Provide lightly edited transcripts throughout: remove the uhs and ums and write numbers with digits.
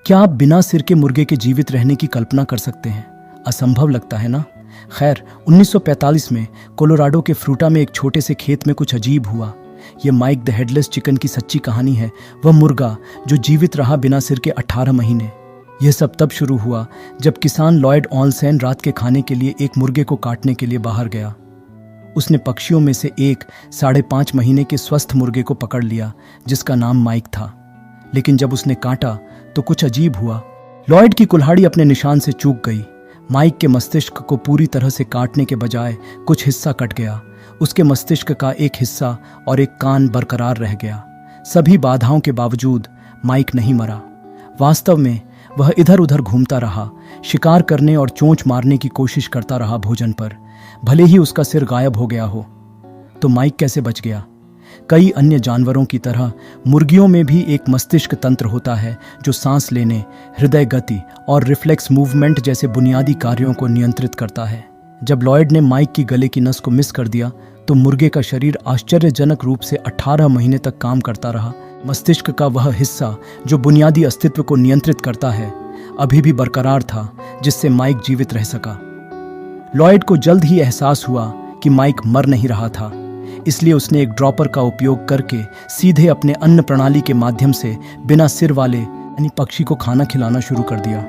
क्या आप बिना सिर के मुर्गे के जीवित रहने की कल्पना कर सकते हैं? असंभव लगता है ना? खैर, 1945 में कोलोराडो के फ्रूटा में एक छोटे से खेत में कुछ अजीब हुआ। ये माइक द हेडलेस चिकन की सच्ची कहानी है। वह मुर्गा जो जीवित रहा बिना सिर के 18 महीने। यह सब तब शुरू हुआ जब किसान लॉयड ऑलसेन रात के खाने के लिए एक मुर्गे को काटने के लिए बाहर गया। उसने पक्षियों में से एक 5.5 महीने के स्वस्थ मुर्गे को पकड़ लिया जिसका नाम माइक था। लेकिन जब उसने काटा तो कुछ अजीब हुआ। लॉयड की कुल्हाड़ी अपने निशान से चूक गई। माइक के मस्तिष्क को पूरी तरह से काटने के बजाय कुछ हिस्सा कट गया। उसके मस्तिष्क का एक हिस्सा और एक कान बरकरार रह गया। सभी बाधाओं के बावजूद माइक नहीं मरा। वास्तव में वह इधर उधर घूमता रहा, शिकार करने और चोंच मारने की कोशिश करता रहा भोजन पर। भले ही उसका सिर गायब हो गया हो। तो माइक कैसे बच गया? कई अन्य जानवरों की तरह मुर्गियों में भी एक मस्तिष्क तंत्र होता है जो सांस लेने, हृदय गति और रिफ्लेक्स मूवमेंट जैसे बुनियादी कार्यों को नियंत्रित करता है। जब लॉयड ने माइक की गले की नस को मिस कर दिया तो मुर्गे का शरीर आश्चर्यजनक रूप से 18 महीने तक काम करता रहा। मस्तिष्क का वह हिस्सा जो बुनियादी अस्तित्व को नियंत्रित करता है अभी भी बरकरार था, जिससे माइक जीवित रह सका। लॉयड को जल्द ही एहसास हुआ कि माइक मर नहीं रहा था, इसलिए उसने एक ड्रॉपर का उपयोग करके सीधे अपने अन्न प्रणाली के माध्यम से बिना सिर वाले यानी पक्षी को खाना खिलाना शुरू कर दिया।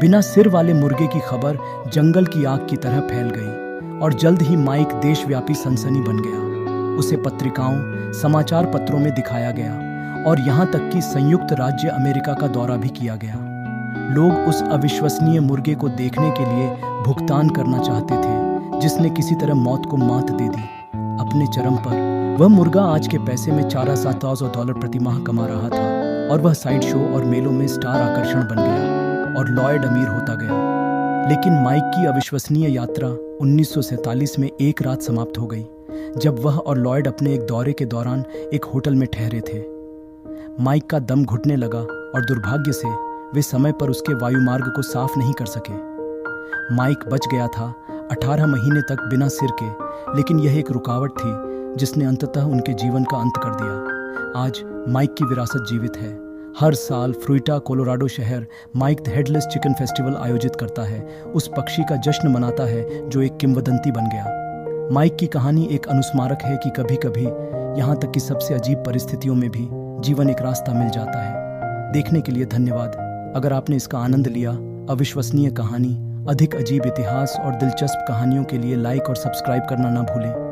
बिना सिर वाले मुर्गे की खबर जंगल की आग की तरह फैल गई और जल्द ही माइक देशव्यापी सनसनी बन गया। उसे पत्रिकाओं, समाचार पत्रों में दिखाया गया और यहाँ तक कि संयुक्त राज्य अमेरिका का दौरा भी किया गया। लोग उस अविश्वसनीय मुर्गे को देखने के लिए भुगतान करना चाहते थे जिसने किसी तरह मौत को मात दे दी। अपने चरम पर वह मुर्गा आज के पैसे में $4,700 प्रति माह कमा रहा था और वह साइड शो और मेलों में स्टार आकर्षण बन गया और लॉयड अमीर होता गया। लेकिन माइक की अविश्वसनीय यात्रा 1947 में एक रात समाप्त हो गई जब वह और लॉयड अपने एक दौरे के दौरान एक होटल में ठहरे थे। माइक का दम घुटने लगा और दुर्भाग्य से वे समय पर उसके वायुमार्ग को साफ नहीं कर सके। माइक बच गया था 18 महीने तक बिना सिर के, लेकिन यह एक रुकावट थी जिसने अंततः उनके जीवन का अंत कर दिया। आज माइक की विरासत जीवित है। हर साल फ्रूटा, कोलोराडो शहर Mike the headless chicken festival आयोजित करता है, उस पक्षी का जश्न मनाता है जो एक किंवदंती बन गया। माइक की कहानी एक अनुस्मारक है कि कभी कभी यहाँ तक कि सबसे अजीब परिस्थितियों में भी जीवन एक रास्ता मिल जाता है। देखने के लिए धन्यवाद। अगर आपने इसका आनंद लिया, अविश्वसनीय कहानी, अधिक अजीब इतिहास और दिलचस्प कहानियों के लिए लाइक और सब्सक्राइब करना ना भूलें।